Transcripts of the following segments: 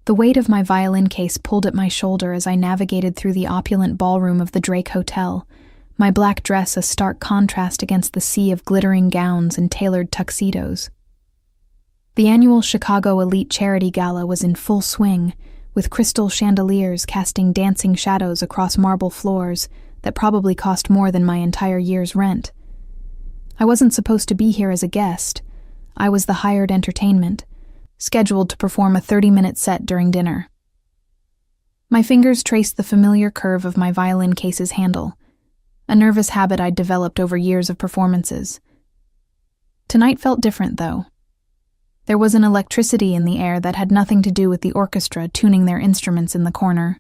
The weight of my violin case pulled at my shoulder as I navigated through the opulent ballroom of the Drake Hotel, my black dress a stark contrast against the sea of glittering gowns and tailored tuxedos. The annual Chicago Elite Charity Gala was in full swing, with crystal chandeliers casting dancing shadows across marble floors that probably cost more than my entire year's rent. I wasn't supposed to be here as a guest. I was the hired entertainment, scheduled to perform a 30-minute set during dinner. My fingers traced the familiar curve of my violin case's handle, a nervous habit I'd developed over years of performances. Tonight felt different, though. There was an electricity in the air that had nothing to do with the orchestra tuning their instruments in the corner.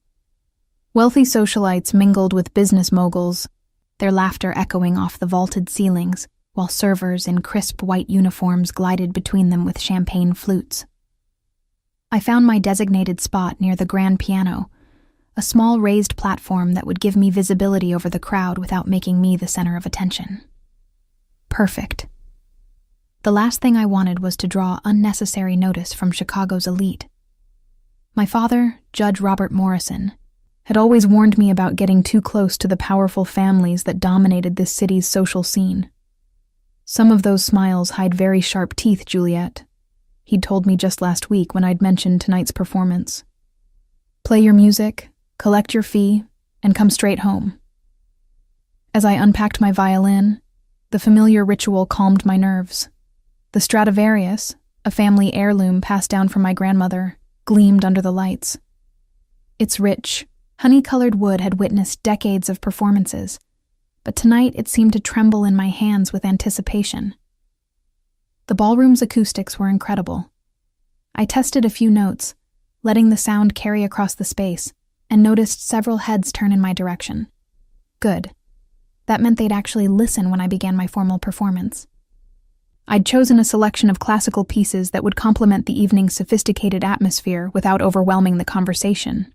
Wealthy socialites mingled with business moguls, their laughter echoing off the vaulted ceilings, while servers in crisp white uniforms glided between them with champagne flutes. I found my designated spot near the grand piano, a small raised platform that would give me visibility over the crowd without making me the center of attention. Perfect. The last thing I wanted was to draw unnecessary notice from Chicago's elite. My father, Judge Robert Morrison, had always warned me about getting too close to the powerful families that dominated this city's social scene. Some of those smiles hide very sharp teeth, Juliet. He'd told me just last week when I'd mentioned tonight's performance. Play your music, collect your fee, and come straight home. As I unpacked my violin, the familiar ritual calmed my nerves. The Stradivarius, a family heirloom passed down from my grandmother, gleamed under the lights. Its rich, honey-colored wood had witnessed decades of performances, but tonight it seemed to tremble in my hands with anticipation. The ballroom's acoustics were incredible. I tested a few notes, letting the sound carry across the space, and noticed several heads turn in my direction. Good. That meant they'd actually listen when I began my formal performance. I'd chosen a selection of classical pieces that would complement the evening's sophisticated atmosphere without overwhelming the conversation.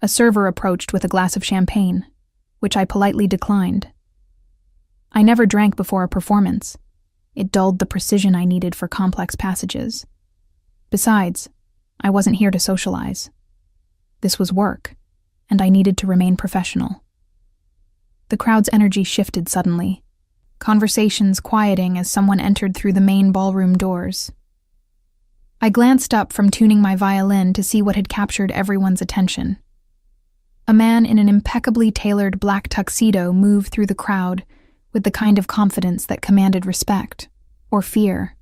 A server approached with a glass of champagne, which I politely declined. I never drank before a performance. It dulled the precision I needed for complex passages. Besides, I wasn't here to socialize. This was work, and I needed to remain professional. The crowd's energy shifted suddenly, conversations quieting as someone entered through the main ballroom doors. I glanced up from tuning my violin to see what had captured everyone's attention. A man in an impeccably tailored black tuxedo moved through the crowd with the kind of confidence that commanded respect, or fear.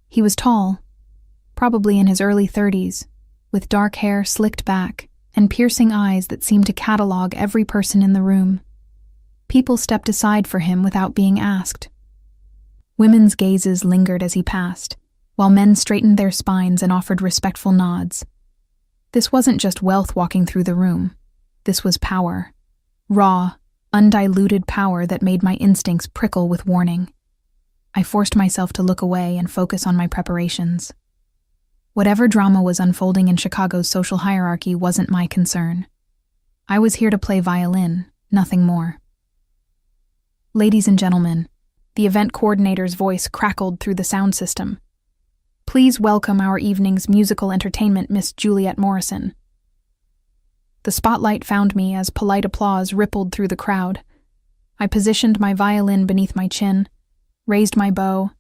He was tall, probably in his early 30s, with dark hair slicked back and piercing eyes that seemed to catalog every person in the room. People stepped aside for him without being asked. Women's gazes lingered as he passed, while men straightened their spines and offered respectful nods. This wasn't just wealth walking through the room. This was power. Raw, undiluted power that made my instincts prickle with warning. I forced myself to look away and focus on my preparations. Whatever drama was unfolding in Chicago's social hierarchy wasn't my concern. I was here to play violin, nothing more. Ladies and gentlemen, the event coordinator's voice crackled through the sound system. Please welcome our evening's musical entertainment, Miss Juliet Morrison. The spotlight found me as polite applause rippled through the crowd. I positioned my violin beneath my chin, raised my bow,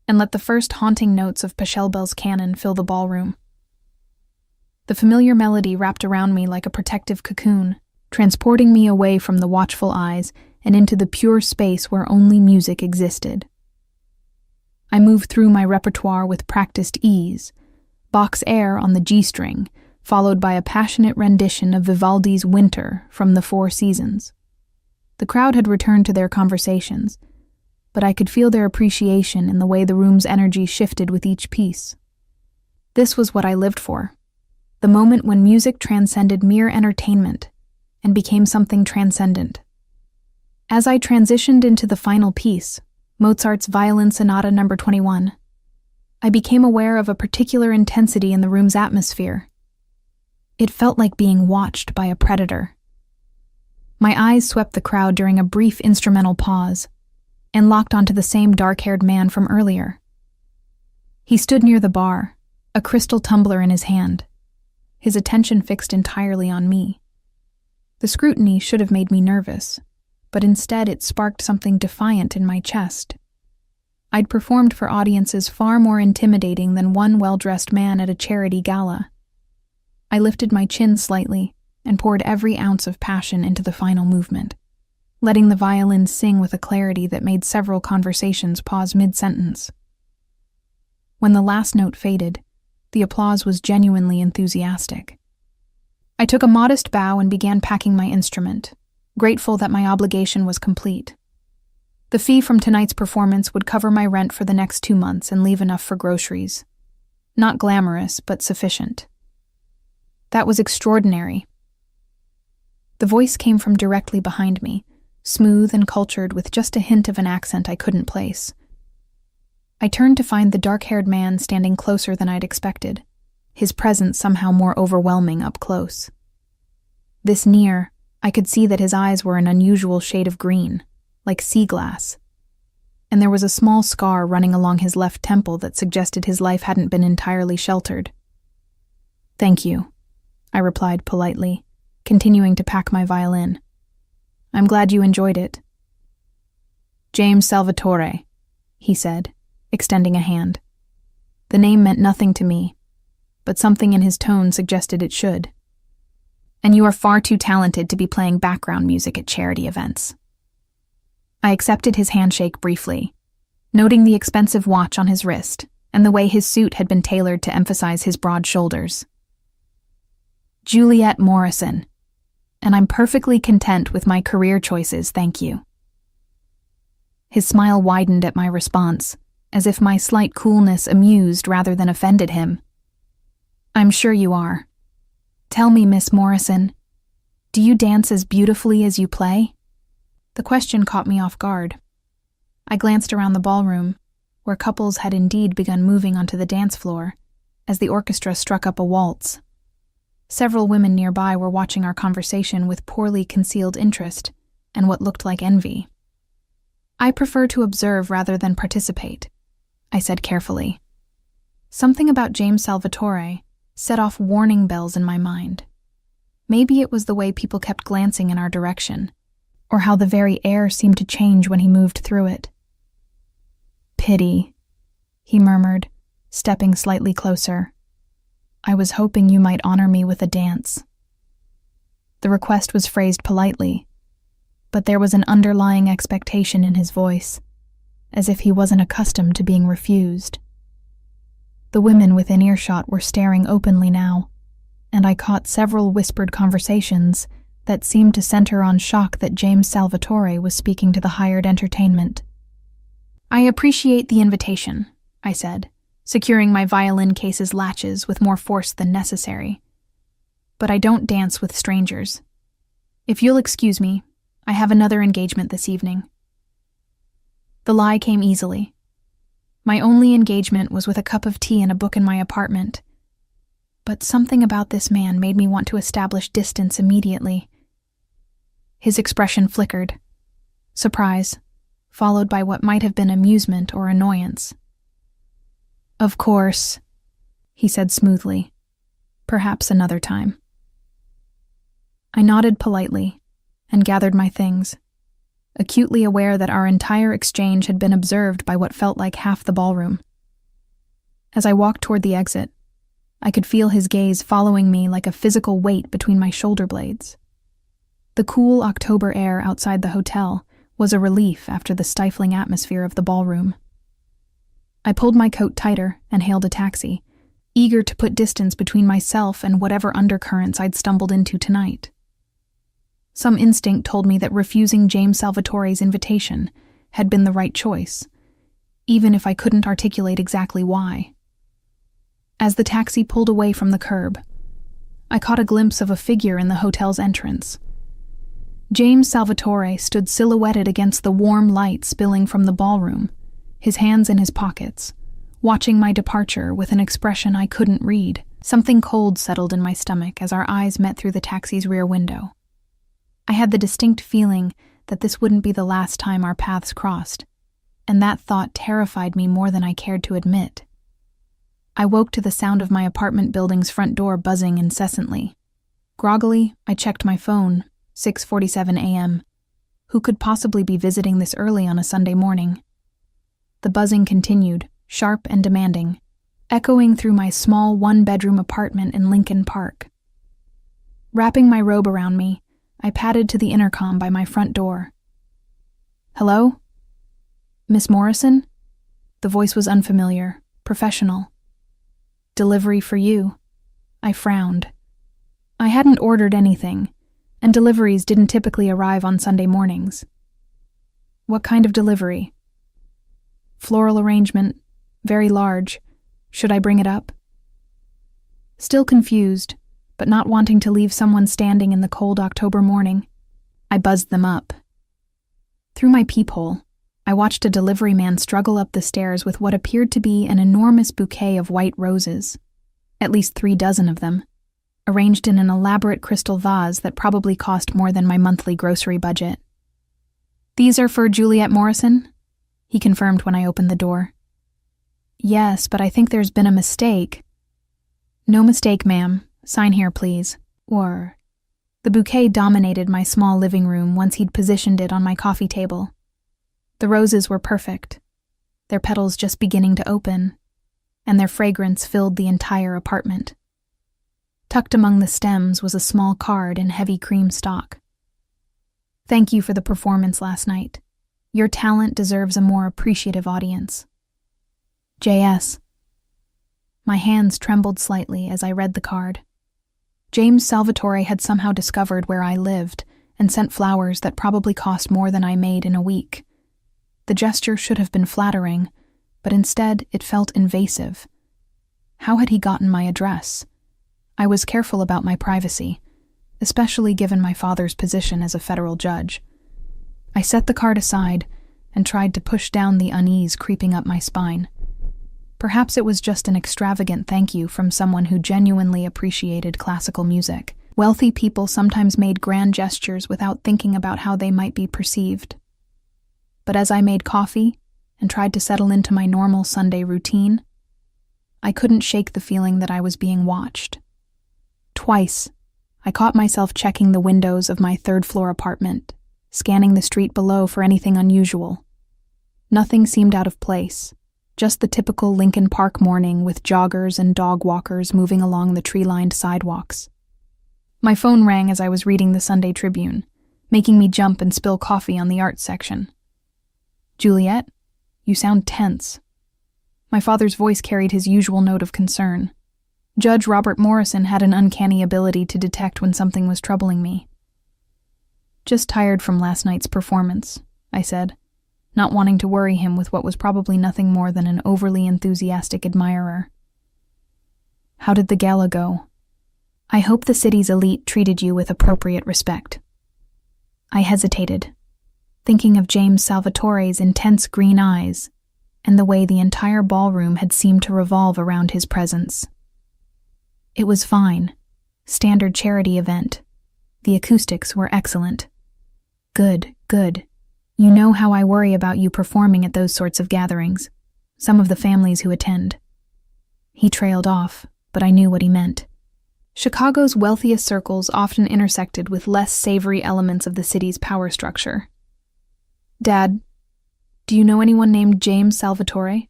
and let the first haunting notes of Pachelbel's canon fill the ballroom. The familiar melody wrapped around me like a protective cocoon, transporting me away from the watchful eyes and into the pure space where only music existed. I moved through my repertoire with practiced ease, Bach's air on the G-string, followed by a passionate rendition of Vivaldi's Winter from the Four Seasons. The crowd had returned to their conversations, but I could feel their appreciation in the way the room's energy shifted with each piece. This was what I lived for, the moment when music transcended mere entertainment and became something transcendent. As I transitioned into the final piece, Mozart's Violin Sonata No. 21, I became aware of a particular intensity in the room's atmosphere. It felt like being watched by a predator. My eyes swept the crowd during a brief instrumental pause and locked onto the same dark-haired man from earlier. He stood near the bar, a crystal tumbler in his hand, his attention fixed entirely on me. The scrutiny should have made me nervous, but instead it sparked something defiant in my chest. I'd performed for audiences far more intimidating than one well-dressed man at a charity gala. I lifted my chin slightly and poured every ounce of passion into the final movement, letting the violin sing with a clarity that made several conversations pause mid-sentence. When the last note faded, the applause was genuinely enthusiastic. I took a modest bow and began packing my instrument, grateful that my obligation was complete. The fee from tonight's performance would cover my rent for the next 2 months and leave enough for groceries. Not glamorous, but sufficient. That was extraordinary. The voice came from directly behind me, smooth and cultured with just a hint of an accent I couldn't place. I turned to find the dark-haired man standing closer than I'd expected, his presence somehow more overwhelming up close. This near, I could see that his eyes were an unusual shade of green, like sea glass, and there was a small scar running along his left temple that suggested his life hadn't been entirely sheltered. "Thank you," I replied politely, continuing to pack my violin. "I'm glad you enjoyed it." "James Salvatore," he said, extending a hand. The name meant nothing to me, but something in his tone suggested it should. "And you are far too talented to be playing background music at charity events." I accepted his handshake briefly, noting the expensive watch on his wrist and the way his suit had been tailored to emphasize his broad shoulders. "Juliet Morrison, and I'm perfectly content with my career choices, thank you." His smile widened at my response, as if my slight coolness amused rather than offended him. "I'm sure you are. Tell me, Miss Morrison, do you dance as beautifully as you play?" The question caught me off guard. I glanced around the ballroom, where couples had indeed begun moving onto the dance floor, as the orchestra struck up a waltz. Several women nearby were watching our conversation with poorly concealed interest and what looked like envy. "I prefer to observe rather than participate," I said carefully. Something about James Salvatore set off warning bells in my mind. Maybe it was the way people kept glancing in our direction, or how the very air seemed to change when he moved through it. "Pity," he murmured, stepping slightly closer. "I was hoping you might honor me with a dance." The request was phrased politely, but there was an underlying expectation in his voice, as if he wasn't accustomed to being refused. The women within earshot were staring openly now, and I caught several whispered conversations that seemed to center on shock that James Salvatore was speaking to the hired entertainment. "I appreciate the invitation," I said, securing my violin case's latches with more force than necessary. "But I don't dance with strangers. If you'll excuse me, I have another engagement this evening." The lie came easily. My only engagement was with a cup of tea and a book in my apartment. But something about this man made me want to establish distance immediately. His expression flickered. Surprise, followed by what might have been amusement or annoyance. "Of course," he said smoothly. "Perhaps another time." I nodded politely and gathered my things, acutely aware that our entire exchange had been observed by what felt like half the ballroom. As I walked toward the exit, I could feel his gaze following me like a physical weight between my shoulder blades. The cool October air outside the hotel was a relief after the stifling atmosphere of the ballroom. I pulled my coat tighter and hailed a taxi, eager to put distance between myself and whatever undercurrents I'd stumbled into tonight. Some instinct told me that refusing James Salvatore's invitation had been the right choice, even if I couldn't articulate exactly why. As the taxi pulled away from the curb, I caught a glimpse of a figure in the hotel's entrance. James Salvatore stood silhouetted against the warm light spilling from the ballroom, his hands in his pockets, watching my departure with an expression I couldn't read. Something cold settled in my stomach as our eyes met through the taxi's rear window. I had the distinct feeling that this wouldn't be the last time our paths crossed, and that thought terrified me more than I cared to admit. I woke to the sound of my apartment building's front door buzzing incessantly. Groggily, I checked my phone, 6:47 a.m. Who could possibly be visiting this early on a Sunday morning? The buzzing continued, sharp and demanding, echoing through my small one-bedroom apartment in Lincoln Park. Wrapping my robe around me, I padded to the intercom by my front door. "Hello? Miss Morrison?" The voice was unfamiliar, professional. "Delivery for you." I frowned. I hadn't ordered anything, and deliveries didn't typically arrive on Sunday mornings. "What kind of delivery?" "Floral arrangement, very large. Should I bring it up?" Still confused, but not wanting to leave someone standing in the cold October morning, I buzzed them up. Through my peephole, I watched a delivery man struggle up the stairs with what appeared to be an enormous bouquet of white roses, at least 3 dozen of them, arranged in an elaborate crystal vase that probably cost more than my monthly grocery budget. "These are for Juliet Morrison?" he confirmed when I opened the door. "Yes, but I think there's been a mistake." "No mistake, ma'am. Sign here, please." Or, the bouquet dominated my small living room once he'd positioned it on my coffee table. The roses were perfect, their petals just beginning to open, and their fragrance filled the entire apartment. Tucked among the stems was a small card in heavy cream stock. "Thank you for the performance last night. Your talent deserves a more appreciative audience. J.S." My hands trembled slightly as I read the card. James Salvatore had somehow discovered where I lived and sent flowers that probably cost more than I made in a week. The gesture should have been flattering, but instead it felt invasive. How had he gotten my address? I was careful about my privacy, especially given my father's position as a federal judge. I set the card aside and tried to push down the unease creeping up my spine. Perhaps it was just an extravagant thank you from someone who genuinely appreciated classical music. Wealthy people sometimes made grand gestures without thinking about how they might be perceived. But as I made coffee and tried to settle into my normal Sunday routine, I couldn't shake the feeling that I was being watched. Twice, I caught myself checking the windows of my third-floor apartment, scanning the street below for anything unusual. Nothing seemed out of place. Just the typical Lincoln Park morning with joggers and dog walkers moving along the tree-lined sidewalks. My phone rang as I was reading the Sunday Tribune, making me jump and spill coffee on the arts section. "Juliet, you sound tense." My father's voice carried his usual note of concern. Judge Robert Morrison had an uncanny ability to detect when something was troubling me. "Just tired from last night's performance," I said, not wanting to worry him with what was probably nothing more than an overly enthusiastic admirer. "How did the gala go?" "I hope the city's elite treated you with appropriate respect." I hesitated, thinking of James Salvatore's intense green eyes and the way the entire ballroom had seemed to revolve around his presence. "It was fine. Standard charity event. The acoustics were excellent." "Good, good. You know how I worry about you performing at those sorts of gatherings, some of the families who attend." He trailed off, but I knew what he meant. Chicago's wealthiest circles often intersected with less savory elements of the city's power structure. "Dad, do you know anyone named James Salvatore?"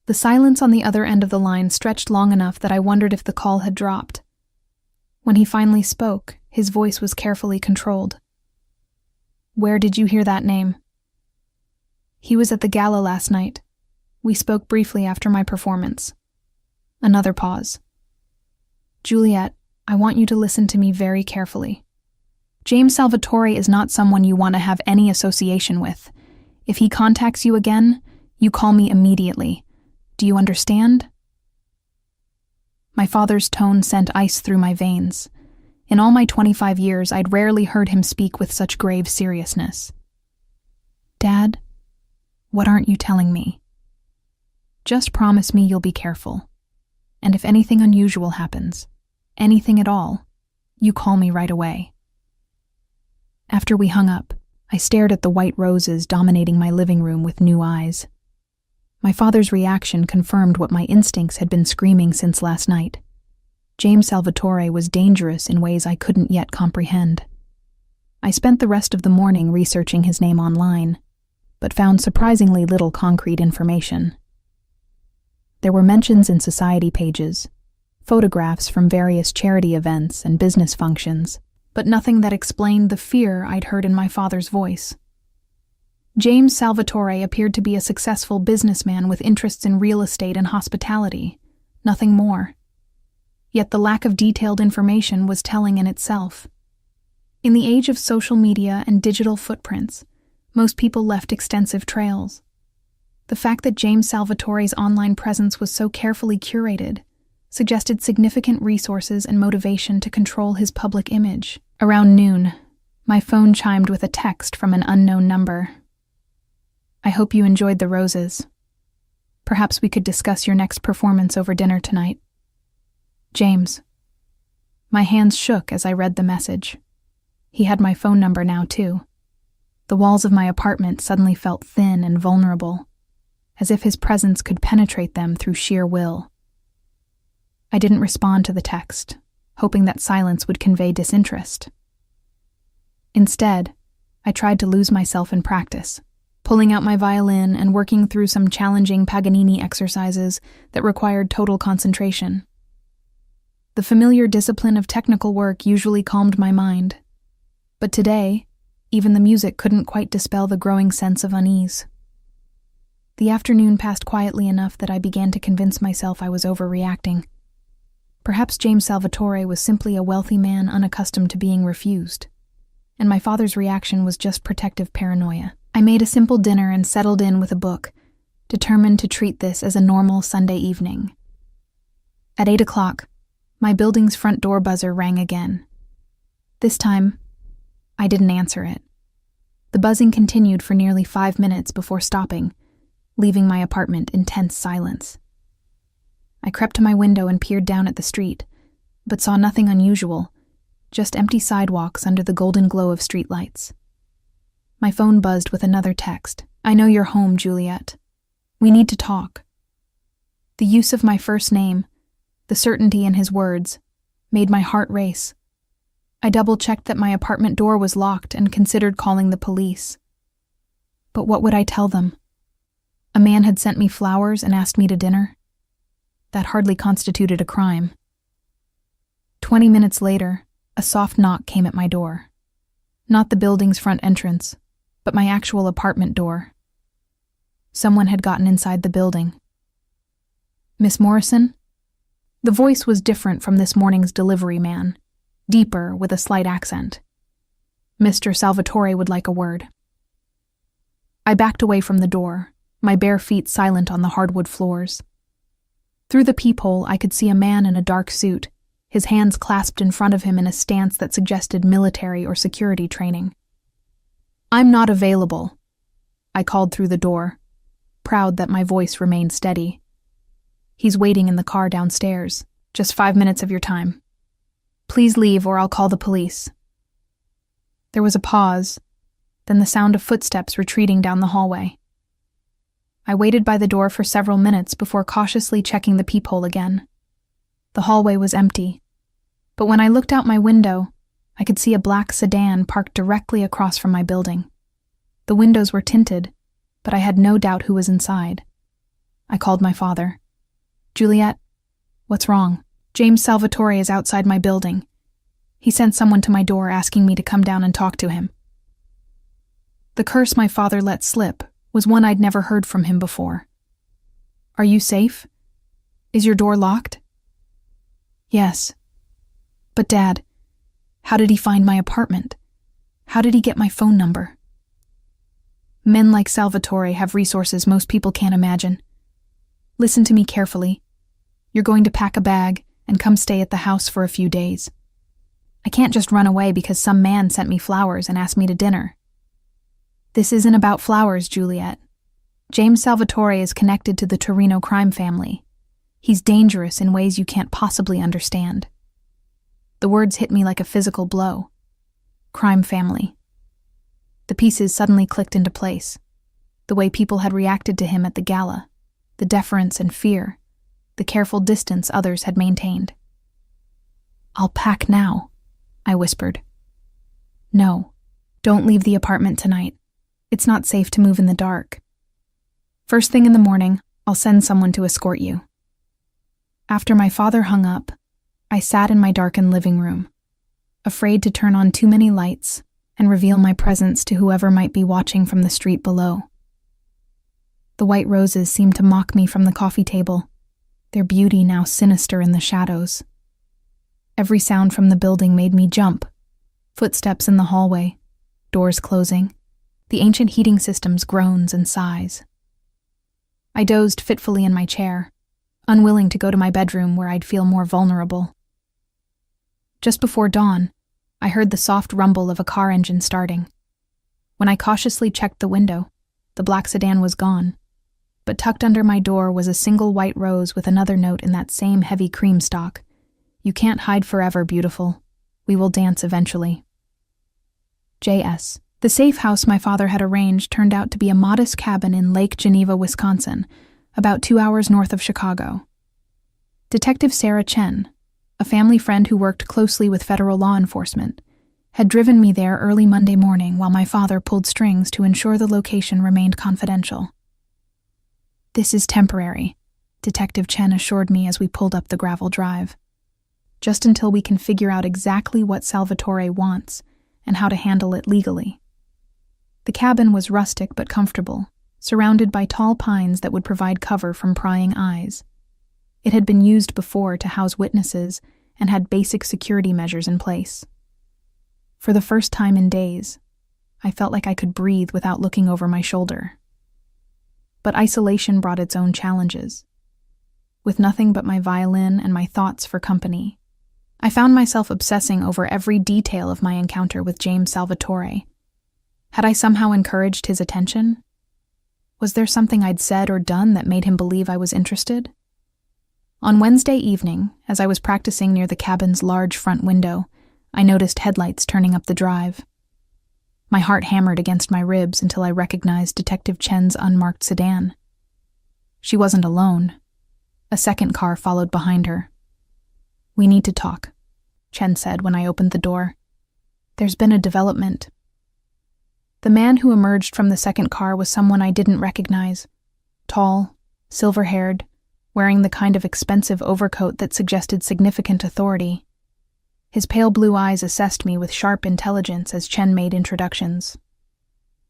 The silence on the other end of the line stretched long enough that I wondered if the call had dropped. When he finally spoke, his voice was carefully controlled. "Where did you hear that name?" "He was at the gala last night. We spoke briefly after my performance." Another pause. "Juliet, I want you to listen to me very carefully. James Salvatore is not someone you want to have any association with. If he contacts you again, you call me immediately. Do you understand?" My father's tone sent ice through my veins. In all my 25 years, I'd rarely heard him speak with such grave seriousness. "Dad, what aren't you telling me? Just promise me you'll be careful. And if anything unusual happens, anything at all, you call me right away." After we hung up, I stared at the white roses dominating my living room with new eyes. My father's reaction confirmed what my instincts had been screaming since last night. James Salvatore was dangerous in ways I couldn't yet comprehend. I spent the rest of the morning researching his name online, but found surprisingly little concrete information. There were mentions in society pages, photographs from various charity events and business functions, but nothing that explained the fear I'd heard in my father's voice. James Salvatore appeared to be a successful businessman with interests in real estate and hospitality, nothing more. Yet the lack of detailed information was telling in itself. In the age of social media and digital footprints, most people left extensive trails. The fact that James Salvatore's online presence was so carefully curated suggested significant resources and motivation to control his public image. Around noon, my phone chimed with a text from an unknown number. I hope you enjoyed the roses. Perhaps we could discuss your next performance over dinner tonight. James. My hands shook as I read the message. He had my phone number now, too. The walls of my apartment suddenly felt thin and vulnerable, as if his presence could penetrate them through sheer will. I didn't respond to the text, hoping that silence would convey disinterest. Instead, I tried to lose myself in practice, pulling out my violin and working through some challenging Paganini exercises that required total concentration. The familiar discipline of technical work usually calmed my mind, but today, even the music couldn't quite dispel the growing sense of unease. The afternoon passed quietly enough that I began to convince myself I was overreacting. Perhaps James Salvatore was simply a wealthy man unaccustomed to being refused, and my father's reaction was just protective paranoia. I made a simple dinner and settled in with a book, determined to treat this as a normal Sunday evening. At 8 o'clock, my building's front door buzzer rang again. This time, I didn't answer it. The buzzing continued for nearly 5 minutes before stopping, leaving my apartment in tense silence. I crept to my window and peered down at the street, but saw nothing unusual, just empty sidewalks under the golden glow of streetlights. My phone buzzed with another text. I know you're home, Juliet. We need to talk. The use of my first name, the certainty in his words, made my heart race. I double-checked that my apartment door was locked and considered calling the police. But what would I tell them? A man had sent me flowers and asked me to dinner? That hardly constituted a crime. 20 minutes later, a soft knock came at my door. Not the building's front entrance, but my actual apartment door. Someone had gotten inside the building. Miss Morrison? The voice was different from this morning's delivery man, deeper with a slight accent. Mr. Salvatore would like a word. I backed away from the door, my bare feet silent on the hardwood floors. Through the peephole, I could see a man in a dark suit, his hands clasped in front of him in a stance that suggested military or security training. I'm not available, I called through the door, proud that my voice remained steady. He's waiting in the car downstairs. Just 5 minutes of your time. Please leave or I'll call the police. There was a pause, then the sound of footsteps retreating down the hallway. I waited by the door for several minutes before cautiously checking the peephole again. The hallway was empty, but when I looked out my window, I could see a black sedan parked directly across from my building. The windows were tinted, but I had no doubt who was inside. I called my father. Juliet, what's wrong? James Salvatore is outside my building. He sent someone to my door asking me to come down and talk to him. The curse my father let slip was one I'd never heard from him before. Are you safe? Is your door locked? Yes. But Dad, how did he find my apartment? How did he get my phone number? Men like Salvatore have resources most people can't imagine. Listen to me carefully. You're going to pack a bag and come stay at the house for a few days. I can't just run away because some man sent me flowers and asked me to dinner. This isn't about flowers, Juliet. James Salvatore is connected to the Torino crime family. He's dangerous in ways you can't possibly understand. The words hit me like a physical blow. Crime family. The pieces suddenly clicked into place. The way people had reacted to him at the gala, the deference and fear, the careful distance others had maintained. "I'll pack now," I whispered. "No, don't leave the apartment tonight. It's not safe to move in the dark. First thing in the morning, I'll send someone to escort you." After my father hung up, I sat in my darkened living room, afraid to turn on too many lights and reveal my presence to whoever might be watching from the street below. The white roses seemed to mock me from the coffee table, their beauty now sinister in the shadows. Every sound from the building made me jump. Footsteps in the hallway, doors closing, the ancient heating system's groans and sighs. I dozed fitfully in my chair, unwilling to go to my bedroom where I'd feel more vulnerable. Just before dawn, I heard the soft rumble of a car engine starting. When I cautiously checked the window, the black sedan was gone, but tucked under my door was a single white rose with another note in that same heavy cream stock. "You can't hide forever, beautiful. We will dance eventually." J.S. The safe house my father had arranged turned out to be a modest cabin in Lake Geneva, Wisconsin, about 2 hours north of Chicago. Detective Sarah Chen, a family friend who worked closely with federal law enforcement, had driven me there early Monday morning while my father pulled strings to ensure the location remained confidential. "This is temporary," Detective Chen assured me as we pulled up the gravel drive. "Just until we can figure out exactly what Salvatore wants and how to handle it legally." The cabin was rustic but comfortable, surrounded by tall pines that would provide cover from prying eyes. It had been used before to house witnesses and had basic security measures in place. For the first time in days, I felt like I could breathe without looking over my shoulder. But isolation brought its own challenges. With nothing but my violin and my thoughts for company, I found myself obsessing over every detail of my encounter with James Salvatore. Had I somehow encouraged his attention? Was there something I'd said or done that made him believe I was interested? On Wednesday evening, as I was practicing near the cabin's large front window, I noticed headlights turning up the drive. My heart hammered against my ribs until I recognized Detective Chen's unmarked sedan. She wasn't alone. A second car followed behind her. "We need to talk," Chen said when I opened the door. "There's been a development." The man who emerged from the second car was someone I didn't recognize. Tall, silver-haired, wearing the kind of expensive overcoat that suggested significant authority. His pale blue eyes assessed me with sharp intelligence as Chen made introductions.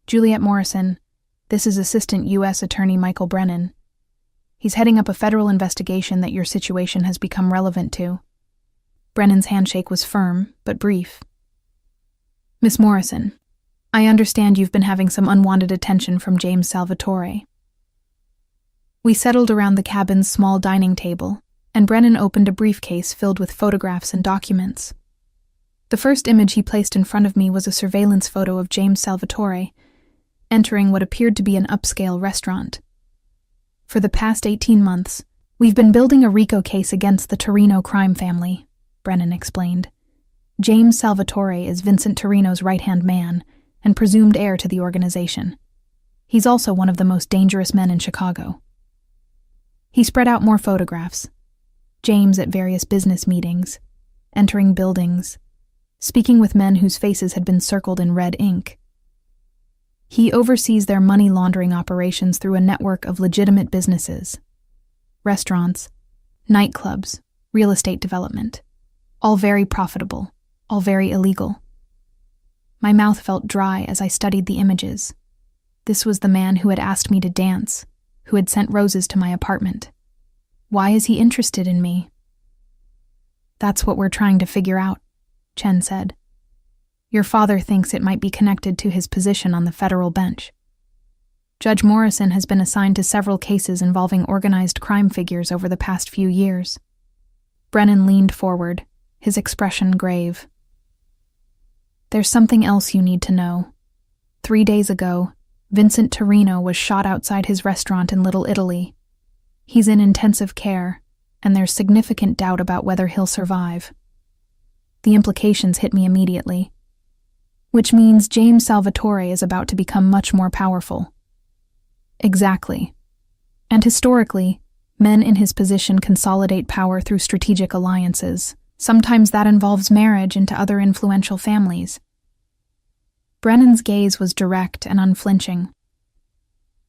"Juliet Morrison, this is Assistant U.S. Attorney Michael Brennan. He's heading up a federal investigation that your situation has become relevant to." Brennan's handshake was firm, but brief. "Miss Morrison, I understand you've been having some unwanted attention from James Salvatore." We settled around the cabin's small dining table, and Brennan opened a briefcase filled with photographs and documents. The first image he placed in front of me was a surveillance photo of James Salvatore, entering what appeared to be an upscale restaurant. "For the past 18 months, we've been building a RICO case against the Torino crime family," Brennan explained. "James Salvatore is Vincent Torino's right-hand man and presumed heir to the organization. He's also one of the most dangerous men in Chicago." He spread out more photographs. James at various business meetings, entering buildings, speaking with men whose faces had been circled in red ink. He oversees their money laundering operations through a network of legitimate businesses. Restaurants, nightclubs, real estate development. All very profitable, all very illegal. My mouth felt dry as I studied the images. This was the man who had asked me to dance, who had sent roses to my apartment. Why is he interested in me? "That's what we're trying to figure out," Chen said. "Your father thinks it might be connected to his position on the federal bench. Judge Morrison has been assigned to several cases involving organized crime figures over the past few years." Brennan leaned forward, his expression grave. "There's something else you need to know. 3 days ago, Vincent Torino was shot outside his restaurant in Little Italy. He's in intensive care, and there's significant doubt about whether he'll survive." The implications hit me immediately. Which means James Salvatore is about to become much more powerful. Exactly. And historically, men in his position consolidate power through strategic alliances. Sometimes that involves marriage into other influential families. Brennan's gaze was direct and unflinching.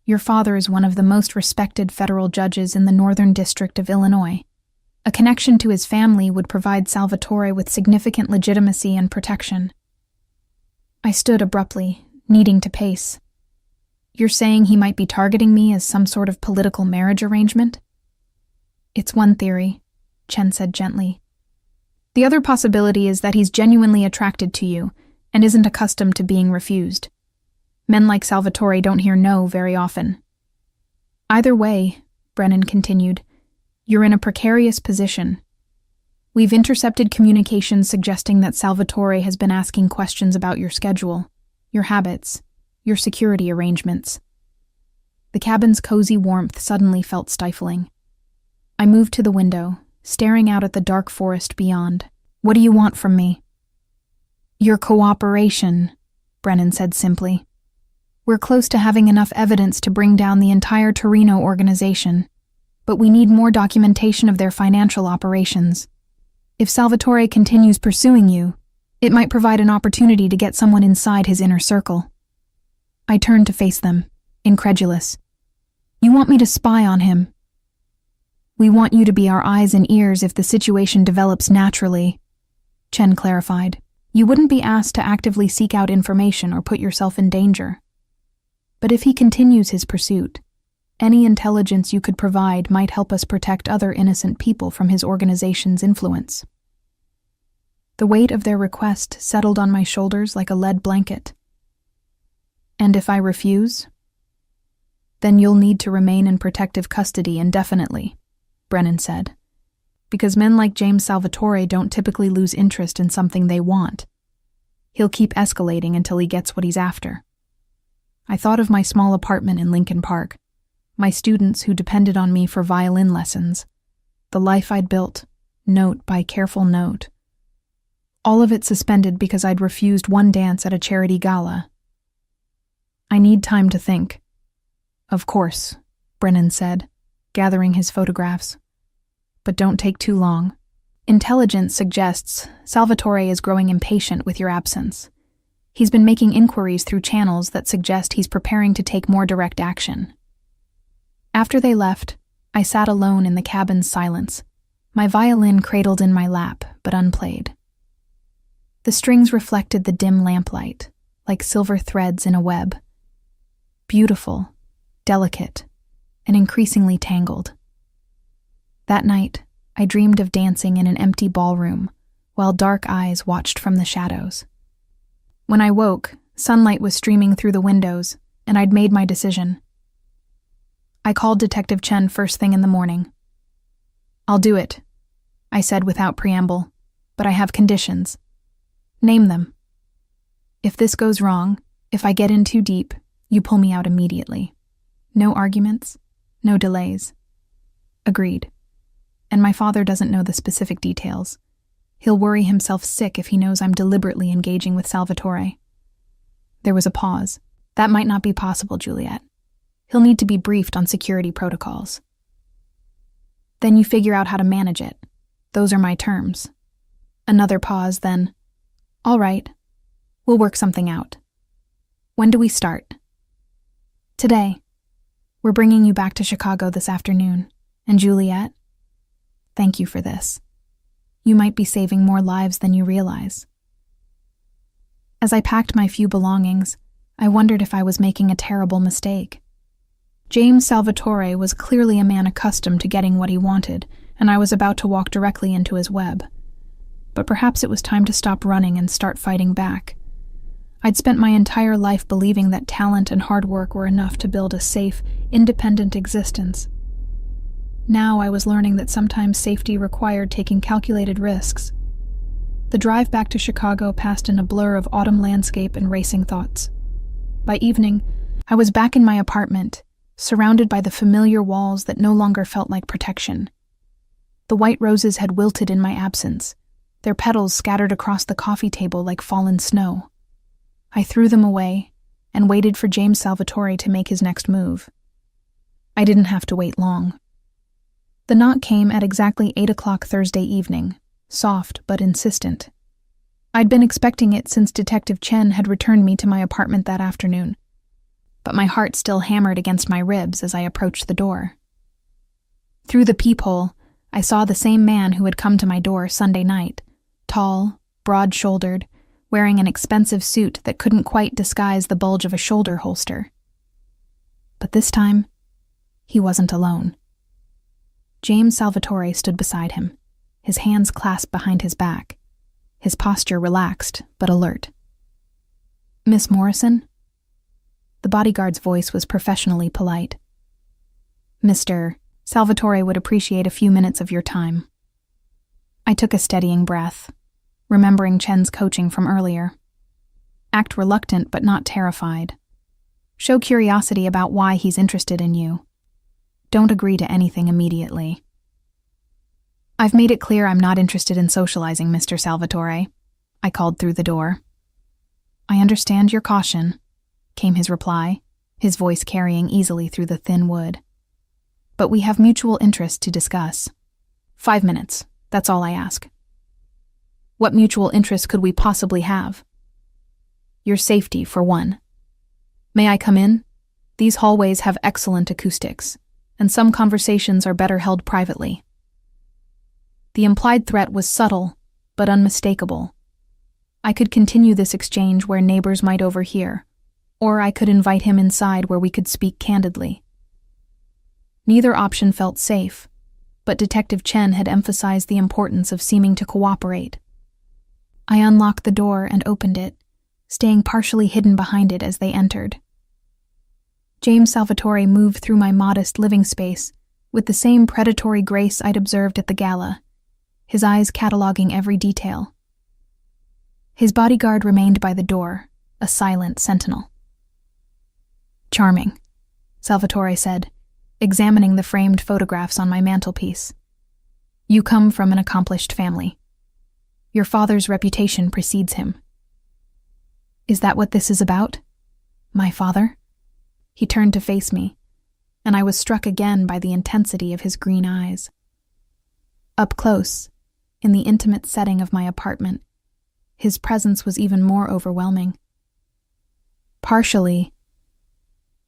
Your father is one of the most respected federal judges in the Northern District of Illinois. A connection to his family would provide Salvatore with significant legitimacy and protection. I stood abruptly, needing to pace. You're saying he might be targeting me as some sort of political marriage arrangement? It's one theory, Chen said gently. The other possibility is that he's genuinely attracted to you and isn't accustomed to being refused. Men like Salvatore don't hear no very often. Either way, Brennan continued, you're in a precarious position. We've intercepted communications suggesting that Salvatore has been asking questions about your schedule, your habits, your security arrangements. The cabin's cozy warmth suddenly felt stifling. I moved to the window, staring out at the dark forest beyond. What do you want from me? Your cooperation, Brennan said simply. We're close to having enough evidence to bring down the entire Torino organization, but we need more documentation of their financial operations. If Salvatore continues pursuing you, it might provide an opportunity to get someone inside his inner circle. I turned to face them, incredulous. You want me to spy on him? We want you to be our eyes and ears if the situation develops naturally, Chen clarified. You wouldn't be asked to actively seek out information or put yourself in danger. But if he continues his pursuit, any intelligence you could provide might help us protect other innocent people from his organization's influence. The weight of their request settled on my shoulders like a lead blanket. And if I refuse? Then you'll need to remain in protective custody indefinitely, Brennan said. Because men like James Salvatore don't typically lose interest in something they want. He'll keep escalating until he gets what he's after. I thought of my small apartment in Lincoln Park, my students who depended on me for violin lessons, the life I'd built, note by careful note. All of it suspended because I'd refused one dance at a charity gala. I need time to think. Of course, Brennan said, gathering his photographs. But don't take too long. Intelligence suggests Salvatore is growing impatient with your absence. He's been making inquiries through channels that suggest he's preparing to take more direct action. After they left, I sat alone in the cabin's silence, my violin cradled in my lap but unplayed. The strings reflected the dim lamplight, like silver threads in a web. Beautiful, delicate, and increasingly tangled. That night, I dreamed of dancing in an empty ballroom, while dark eyes watched from the shadows. When I woke, sunlight was streaming through the windows, and I'd made my decision. I called Detective Chen first thing in the morning. I'll do it, I said without preamble, but I have conditions. Name them. If this goes wrong, if I get in too deep, you pull me out immediately. No arguments, no delays. Agreed. And my father doesn't know the specific details. He'll worry himself sick if he knows I'm deliberately engaging with Salvatore. There was a pause. That might not be possible, Juliet. He'll need to be briefed on security protocols. Then you figure out how to manage it. Those are my terms. Another pause, then. All right. We'll work something out. When do we start? Today. We're bringing you back to Chicago this afternoon. And Juliet, thank you for this. You might be saving more lives than you realize. As I packed my few belongings, I wondered if I was making a terrible mistake. James Salvatore was clearly a man accustomed to getting what he wanted, and I was about to walk directly into his web. But perhaps it was time to stop running and start fighting back. I'd spent my entire life believing that talent and hard work were enough to build a safe, independent existence. Now I was learning that sometimes safety required taking calculated risks. The drive back to Chicago passed in a blur of autumn landscape and racing thoughts. By evening, I was back in my apartment, surrounded by the familiar walls that no longer felt like protection. The white roses had wilted in my absence, their petals scattered across the coffee table like fallen snow. I threw them away and waited for James Salvatore to make his next move. I didn't have to wait long. The knock came at exactly 8 o'clock Thursday evening, soft but insistent. I'd been expecting it since Detective Chen had returned me to my apartment that afternoon, but my heart still hammered against my ribs as I approached the door. Through the peephole, I saw the same man who had come to my door Sunday night, tall, broad-shouldered, wearing an expensive suit that couldn't quite disguise the bulge of a shoulder holster. But this time, he wasn't alone. James Salvatore stood beside him, his hands clasped behind his back, his posture relaxed but alert. "Miss Morrison?" The bodyguard's voice was professionally polite. "Mr. Salvatore would appreciate a few minutes of your time." I took a steadying breath, remembering Chen's coaching from earlier. Act reluctant but not terrified. Show curiosity about why he's interested in you. Don't agree to anything immediately. "I've made it clear I'm not interested in socializing, Mr. Salvatore," I called through the door. "I understand your caution," came his reply, his voice carrying easily through the thin wood. "But we have mutual interest to discuss. 5 minutes, that's all I ask." "What mutual interest could we possibly have?" "Your safety, for one. May I come in? These hallways have excellent acoustics, and some conversations are better held privately." The implied threat was subtle, but unmistakable. I could continue this exchange where neighbors might overhear, or I could invite him inside where we could speak candidly. Neither option felt safe, but Detective Chen had emphasized the importance of seeming to cooperate. I unlocked the door and opened it, staying partially hidden behind it as they entered. James Salvatore moved through my modest living space with the same predatory grace I'd observed at the gala, his eyes cataloging every detail. His bodyguard remained by the door, a silent sentinel. "Charming," Salvatore said, examining the framed photographs on my mantelpiece. "You come from an accomplished family. Your father's reputation precedes him." "Is that what this is about? My father?" He turned to face me, and I was struck again by the intensity of his green eyes. Up close, in the intimate setting of my apartment, his presence was even more overwhelming. "Partially.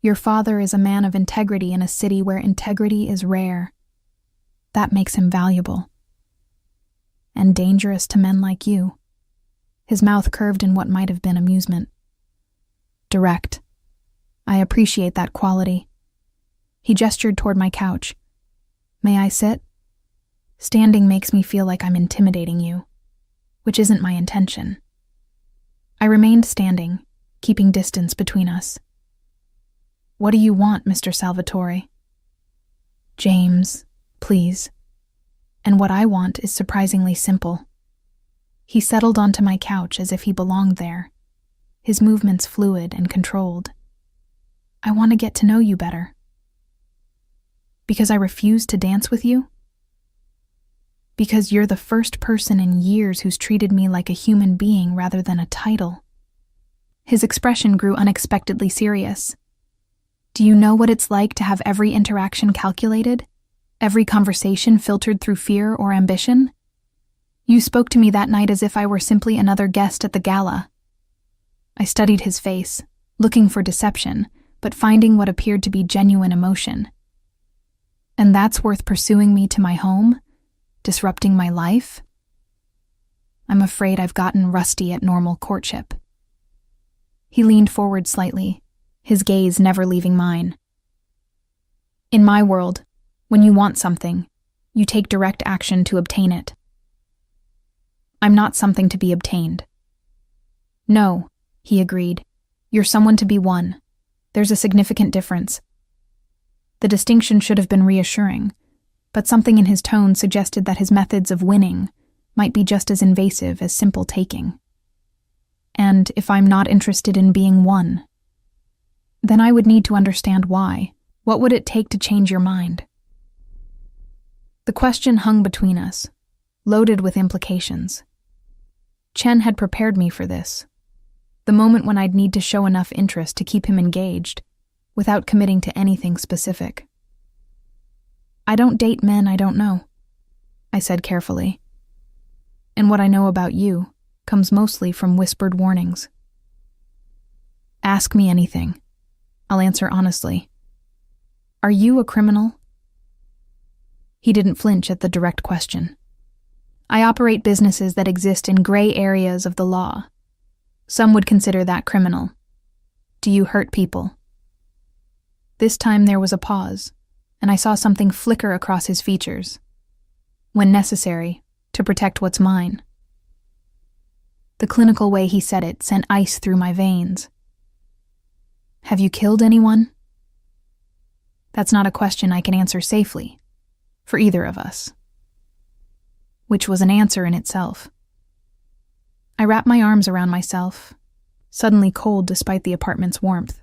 Your father is a man of integrity in a city where integrity is rare. That makes him valuable. And dangerous to men like you." His mouth curved in what might have been amusement. "Direct. I appreciate that quality." He gestured toward my couch. "May I sit? Standing makes me feel like I'm intimidating you, which isn't my intention." I remained standing, keeping distance between us. "What do you want, Mr. Salvatore?" "James, please. And what I want is surprisingly simple." He settled onto my couch as if he belonged there, his movements fluid and controlled. "I want to get to know you better." "Because I refuse to dance with you?" "Because you're the first person in years who's treated me like a human being rather than a title." His expression grew unexpectedly serious. "Do you know what it's like to have every interaction calculated? Every conversation filtered through fear or ambition? You spoke to me that night as if I were simply another guest at the gala." I studied his face, looking for deception, but finding what appeared to be genuine emotion. "And that's worth pursuing me to my home? Disrupting my life?" I'm afraid I've gotten rusty at normal courtship. He leaned forward slightly, his gaze never leaving mine. "In my world, when you want something, you take direct action to obtain it. I'm not something to be obtained." "No," he agreed. "You're someone to be won. There's a significant difference." The distinction should have been reassuring, but something in his tone suggested that his methods of winning might be just as invasive as simple taking. "And if I'm not interested in being won?" "Then I would need to understand why. What would it take to change your mind?" The question hung between us, loaded with implications. Chen had prepared me for this, the moment when I'd need to show enough interest to keep him engaged, without committing to anything specific. I don't date men I don't know, I said carefully. And what I know about you comes mostly from whispered warnings. Ask me anything. I'll answer honestly. Are you a criminal? He didn't flinch at the direct question. I operate businesses that exist in gray areas of the law. Some would consider that criminal. Do you hurt people? This time there was a pause, and I saw something flicker across his features. When necessary, to protect what's mine. The clinical way he said it sent ice through my veins. Have you killed anyone? That's not a question I can answer safely, for either of us. Which was an answer in itself. I wrapped my arms around myself, suddenly cold despite the apartment's warmth.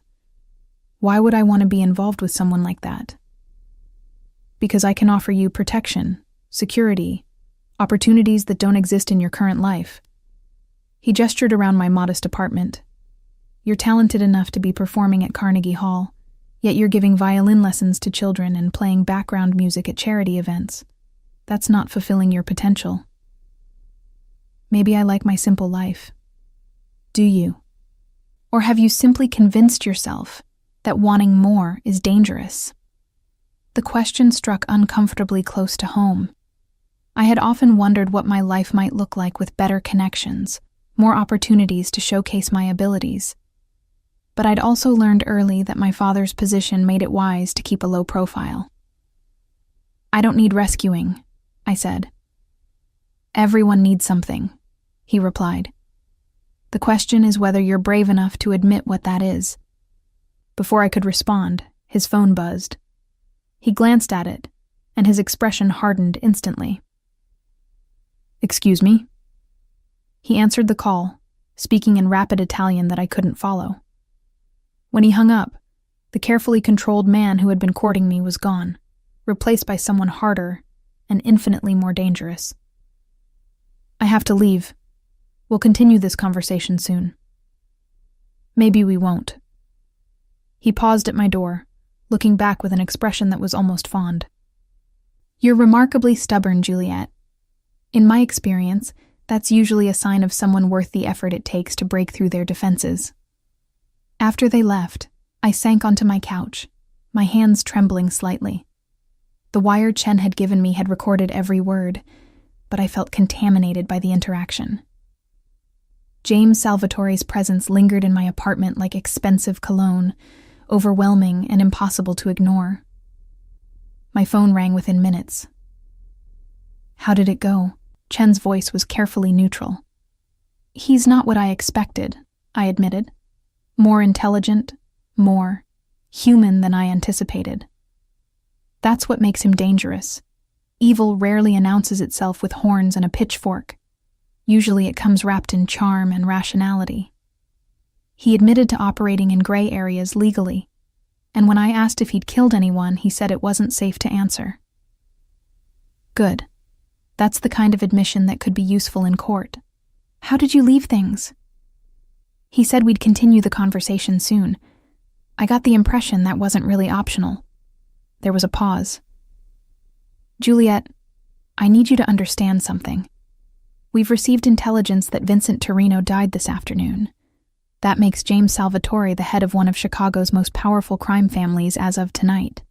Why would I want to be involved with someone like that? Because I can offer you protection, security, opportunities that don't exist in your current life. He gestured around my modest apartment. You're talented enough to be performing at Carnegie Hall, yet you're giving violin lessons to children and playing background music at charity events. That's not fulfilling your potential. Maybe I like my simple life. Do you? Or have you simply convinced yourself that wanting more is dangerous? The question struck uncomfortably close to home. I had often wondered what my life might look like with better connections, more opportunities to showcase my abilities. But I'd also learned early that my father's position made it wise to keep a low profile. I don't need rescuing, I said. Everyone needs something, he replied. The question is whether you're brave enough to admit what that is. Before I could respond, his phone buzzed. He glanced at it, and his expression hardened instantly. Excuse me? He answered the call, speaking in rapid Italian that I couldn't follow. When he hung up, the carefully controlled man who had been courting me was gone, replaced by someone harder and infinitely more dangerous. I have to leave. We'll continue this conversation soon. Maybe we won't. He paused at my door, looking back with an expression that was almost fond. You're remarkably stubborn, Juliet. In my experience, that's usually a sign of someone worth the effort it takes to break through their defenses. After they left, I sank onto my couch, my hands trembling slightly. The wire Chen had given me had recorded every word, but I felt contaminated by the interaction. James Salvatore's presence lingered in my apartment like expensive cologne, overwhelming and impossible to ignore. My phone rang within minutes. How did it go? Chen's voice was carefully neutral. He's not what I expected, I admitted. More intelligent, more human than I anticipated. That's what makes him dangerous. Evil rarely announces itself with horns and a pitchfork. Usually it comes wrapped in charm and rationality. He admitted to operating in gray areas legally, and when I asked if he'd killed anyone, he said it wasn't safe to answer. Good. That's the kind of admission that could be useful in court. How did you leave things? He said we'd continue the conversation soon. I got the impression that wasn't really optional. There was a pause. Juliet, I need you to understand something. We've received intelligence that Vincent Torino died this afternoon. That makes James Salvatore the head of one of Chicago's most powerful crime families as of tonight.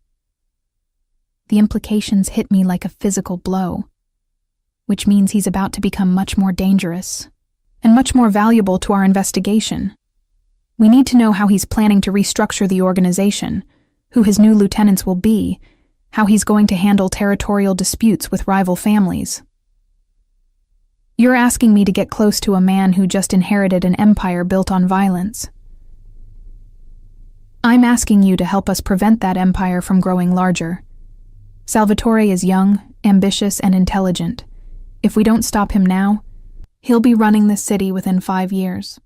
The implications hit me like a physical blow, which means he's about to become much more dangerous and much more valuable to our investigation. We need to know how he's planning to restructure the organization, who his new lieutenants will be, how he's going to handle territorial disputes with rival families. You're asking me to get close to a man who just inherited an empire built on violence. I'm asking you to help us prevent that empire from growing larger. Salvatore is young, ambitious, and intelligent. If we don't stop him now, he'll be running this city within 5 years.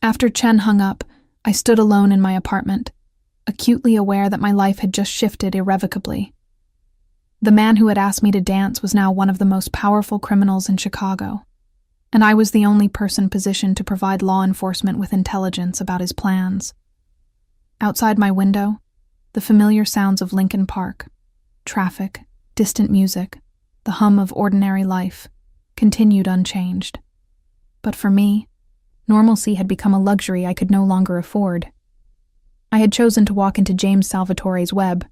After Chen hung up, I stood alone in my apartment, acutely aware that my life had just shifted irrevocably. The man who had asked me to dance was now one of the most powerful criminals in Chicago, and I was the only person positioned to provide law enforcement with intelligence about his plans. Outside my window, the familiar sounds of Lincoln Park, Traffic, distant music, the hum of ordinary life continued unchanged. But for me, normalcy had become a luxury I could no longer afford. I had chosen to walk into James Salvatore's web.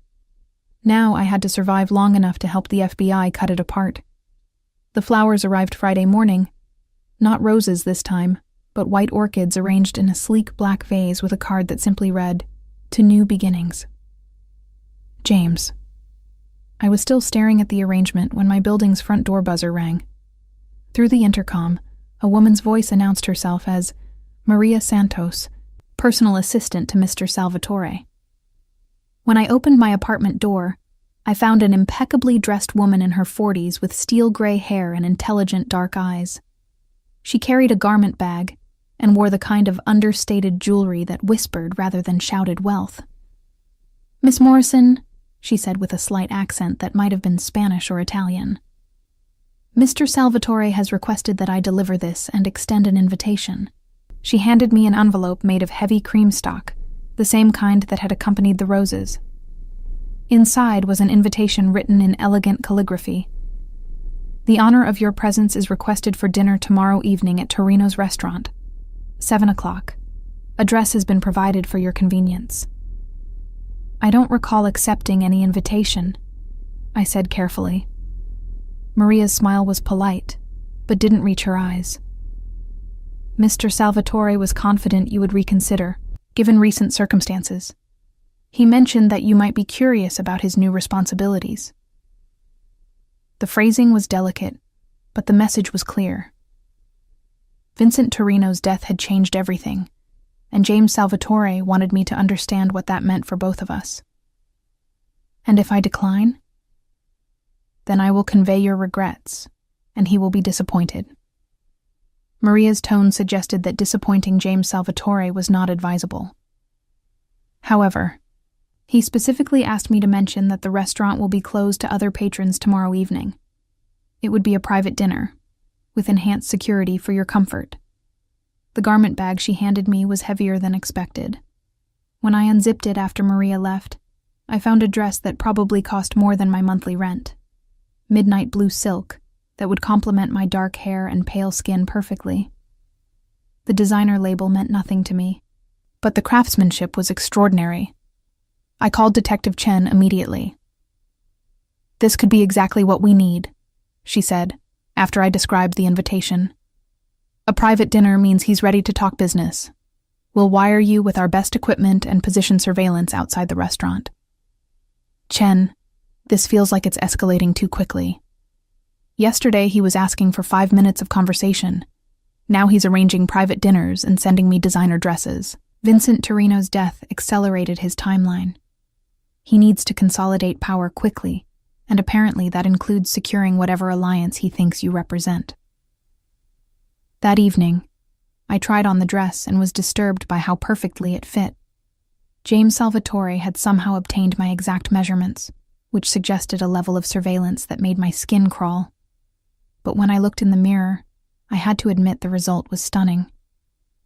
Now I had to survive long enough to help the FBI cut it apart. The flowers arrived Friday morning. Not roses this time, but white orchids arranged in a sleek black vase with a card that simply read, "To New Beginnings." James. I was still staring at the arrangement when my building's front door buzzer rang. Through the intercom, a woman's voice announced herself as Maria Santos, personal assistant to Mr. Salvatore. When I opened my apartment door, I found an impeccably dressed woman in her 40s with steel gray hair and intelligent dark eyes. She carried a garment bag and wore the kind of understated jewelry that whispered rather than shouted wealth. "Miss Morrison," she said with a slight accent that might have been Spanish or Italian, "Mr. Salvatore has requested that I deliver this and extend an invitation." She handed me an envelope made of heavy cream stock, the same kind that had accompanied the roses. Inside was an invitation written in elegant calligraphy. "The honor of your presence is requested for dinner tomorrow evening at Torino's restaurant, 7 o'clock. Address has been provided for your convenience." "I don't recall accepting any invitation," I said carefully. Maria's smile was polite, but didn't reach her eyes. "Mr. Salvatore was confident you would reconsider, given recent circumstances. He mentioned that you might be curious about his new responsibilities." The phrasing was delicate, but the message was clear. Vincent Torino's death had changed everything, and James Salvatore wanted me to understand what that meant for both of us. "And if I decline? Then I will convey your regrets, and he will be disappointed." Maria's tone suggested that disappointing James Salvatore was not advisable. However, he specifically asked me to mention that the restaurant will be closed to other patrons tomorrow evening. It would be a private dinner, with enhanced security for your comfort. The garment bag she handed me was heavier than expected. When I unzipped it after Maria left, I found a dress that probably cost more than my monthly rent. Midnight blue silk that would complement my dark hair and pale skin perfectly. The designer label meant nothing to me, but the craftsmanship was extraordinary. I called Detective Chen immediately. "This could be exactly what we need," she said, after I described the invitation. "A private dinner means he's ready to talk business. We'll wire you with our best equipment and position surveillance outside the restaurant." "Chen, this feels like it's escalating too quickly. Yesterday he was asking for 5 minutes of conversation. Now he's arranging private dinners and sending me designer dresses." Vincent Torino's death accelerated his timeline. He needs to consolidate power quickly, and apparently that includes securing whatever alliance he thinks you represent. That evening, I tried on the dress and was disturbed by how perfectly it fit. James Salvatore had somehow obtained my exact measurements, which suggested a level of surveillance that made my skin crawl. But when I looked in the mirror, I had to admit the result was stunning.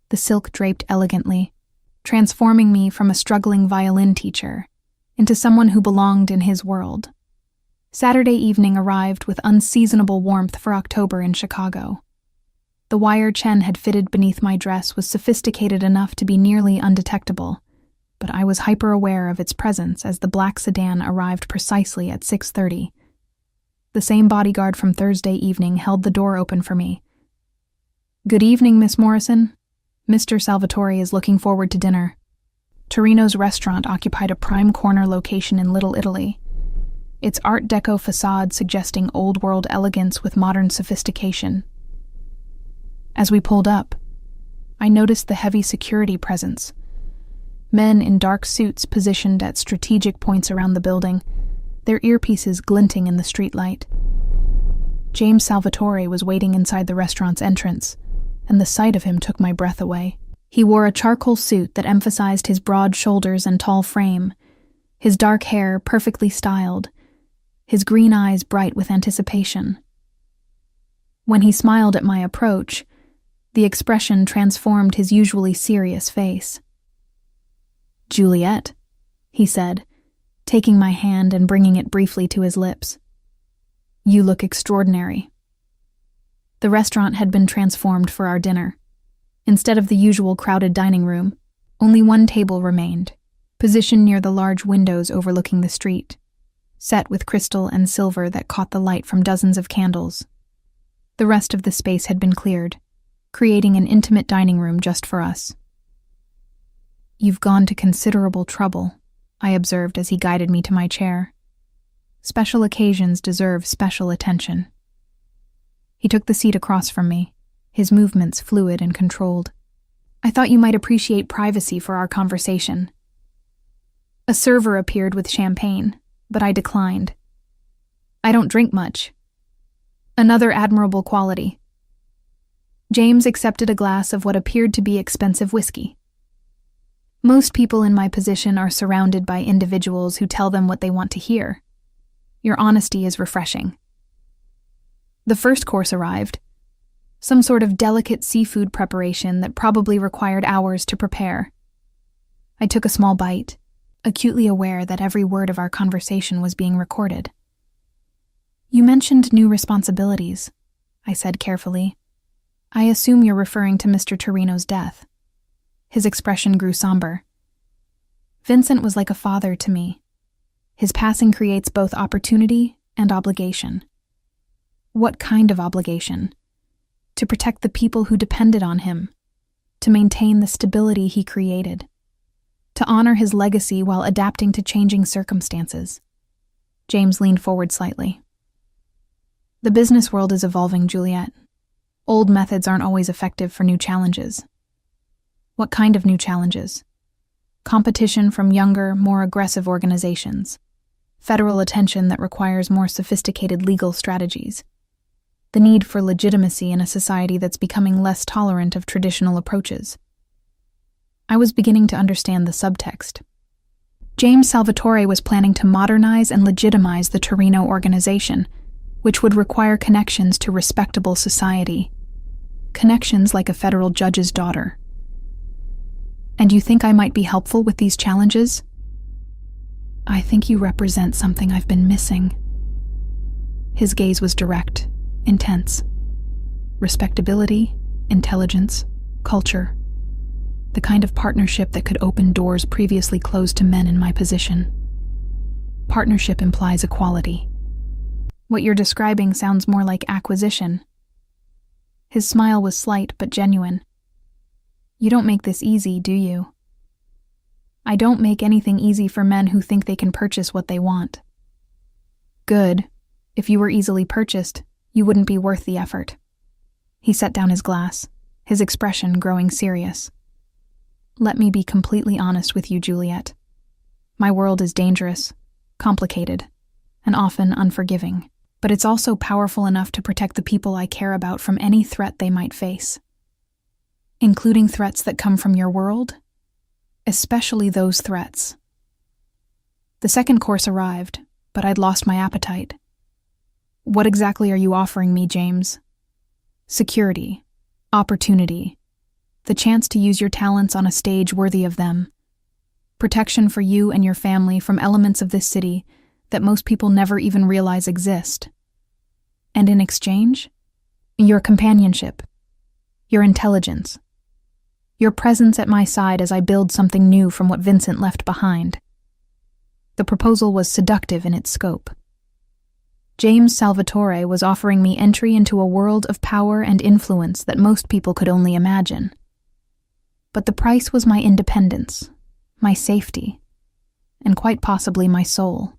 The silk draped elegantly, transforming me from a struggling violin teacher into someone who belonged in his world. Saturday evening arrived with unseasonable warmth for October in Chicago. The wire Chen had fitted beneath my dress was sophisticated enough to be nearly undetectable, but I was hyper-aware of its presence as the black sedan arrived precisely at 6:30. The same bodyguard from Thursday evening held the door open for me. "Good evening, Miss Morrison. Mr. Salvatore is looking forward to dinner." Torino's restaurant occupied a prime corner location in Little Italy, its Art Deco facade suggesting old-world elegance with modern sophistication. As we pulled up, I noticed the heavy security presence. Men in dark suits positioned at strategic points around the building, their earpieces glinting in the streetlight. James Salvatore was waiting inside the restaurant's entrance, and the sight of him took my breath away. He wore a charcoal suit that emphasized his broad shoulders and tall frame, his dark hair perfectly styled, his green eyes bright with anticipation. When he smiled at my approach, the expression transformed his usually serious face. "Juliet," he said, taking my hand and bringing it briefly to his lips. "You look extraordinary." The restaurant had been transformed for our dinner. Instead of the usual crowded dining room, only one table remained, positioned near the large windows overlooking the street, set with crystal and silver that caught the light from dozens of candles. The rest of the space had been cleared, creating an intimate dining room just for us. "You've gone to considerable trouble," I observed as he guided me to my chair. "Special occasions deserve special attention." He took the seat across from me, his movements fluid and controlled. "I thought you might appreciate privacy for our conversation." A server appeared with champagne, but I declined. "I don't drink much." Another admirable quality. James accepted a glass of what appeared to be expensive whiskey. "Most people in my position are surrounded by individuals who tell them what they want to hear. Your honesty is refreshing." The first course arrived, some sort of delicate seafood preparation that probably required hours to prepare. I took a small bite, acutely aware that every word of our conversation was being recorded. "You mentioned new responsibilities," I said carefully. "I assume you're referring to Mr. Torino's death." His expression grew somber. "Vincent was like a father to me. His passing creates both opportunity and obligation." "What kind of obligation?" "To protect the people who depended on him, to maintain the stability he created, to honor his legacy while adapting to changing circumstances." James leaned forward slightly. "The business world is evolving, Juliet. Old methods aren't always effective for new challenges." "What kind of new challenges?" "Competition from younger, more aggressive organizations. Federal attention that requires more sophisticated legal strategies. The need for legitimacy in a society that's becoming less tolerant of traditional approaches." I was beginning to understand the subtext. James Salvatore was planning to modernize and legitimize the Torino organization, which would require connections to respectable society. Connections like a federal judge's daughter. "And you think I might be helpful with these challenges?" "I think you represent something I've been missing." His gaze was direct, intense. Respectability, intelligence, culture. The kind of partnership that could open doors previously closed to men in my position. Partnership implies equality. What you're describing sounds more like acquisition. His smile was slight but genuine. "You don't make this easy, do you?" "I don't make anything easy for men who think they can purchase what they want." "Good. If you were easily purchased, you wouldn't be worth the effort." He set down his glass, his expression growing serious. "Let me be completely honest with you, Juliet. My world is dangerous, complicated, and often unforgiving, but it's also powerful enough to protect the people I care about from any threat they might face. Including threats that come from your world, especially those threats." The second course arrived, but I'd lost my appetite. "What exactly are you offering me, James?" "Security, opportunity, the chance to use your talents on a stage worthy of them, protection for you and your family from elements of this city that most people never even realize exist. And in exchange, your companionship, your intelligence, your presence at my side as I build something new from what Vincent left behind." The proposal was seductive in its scope. James Salvatore was offering me entry into a world of power and influence that most people could only imagine. But the price was my independence, my safety, and quite possibly my soul.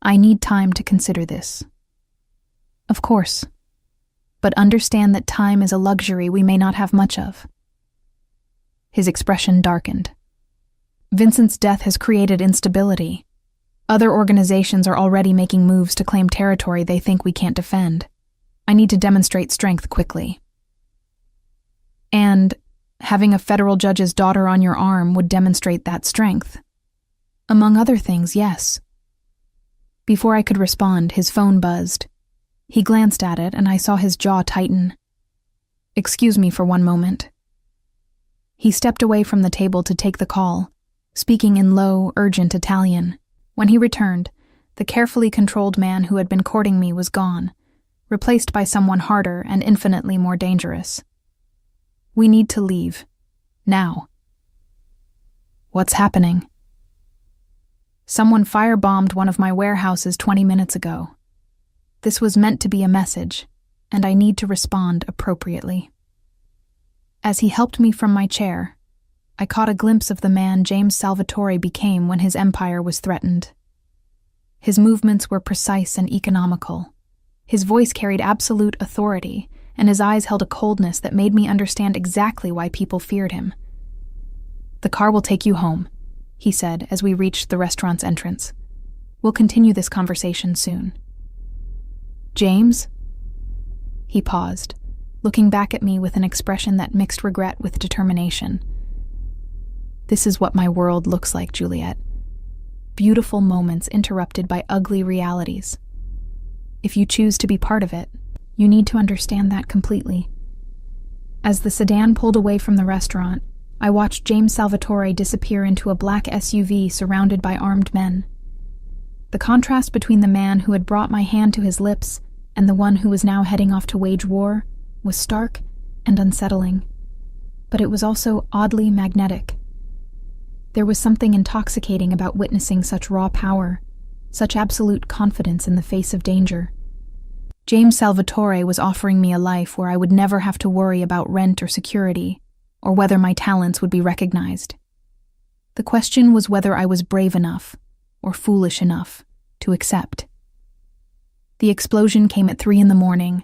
"I need time to consider this." "Of course, but understand that time is a luxury we may not have much of." His expression darkened. "Vincent's death has created instability. Other organizations are already making moves to claim territory they think we can't defend. I need to demonstrate strength quickly. And having a federal judge's daughter on your arm would demonstrate that strength. Among other things, yes." Before I could respond, his phone buzzed. He glanced at it, and I saw his jaw tighten. "Excuse me for one moment." He stepped away from the table to take the call, speaking in low, urgent Italian. When he returned, the carefully controlled man who had been courting me was gone, replaced by someone harder and infinitely more dangerous. We need to leave. Now. What's happening? Someone firebombed one of my warehouses 20 minutes ago. This was meant to be a message, and I need to respond appropriately. As he helped me from my chair, I caught a glimpse of the man James Salvatore became when his empire was threatened. His movements were precise and economical. His voice carried absolute authority, and his eyes held a coldness that made me understand exactly why people feared him. "The car will take you home," he said as we reached the restaurant's entrance. "We'll continue this conversation soon." "James?" He paused, looking back at me with an expression that mixed regret with determination. This is what my world looks like, Juliet. Beautiful moments interrupted by ugly realities. If you choose to be part of it, you need to understand that completely. As the sedan pulled away from the restaurant, I watched James Salvatore disappear into a black SUV surrounded by armed men. The contrast between the man who had brought my hand to his lips and the one who was now heading off to wage war was stark and unsettling. But it was also oddly magnetic. There was something intoxicating about witnessing such raw power, such absolute confidence in the face of danger. James Salvatore was offering me a life where I would never have to worry about rent or security, or whether my talents would be recognized. The question was whether I was brave enough, or foolish enough, to accept. The explosion came at 3 a.m,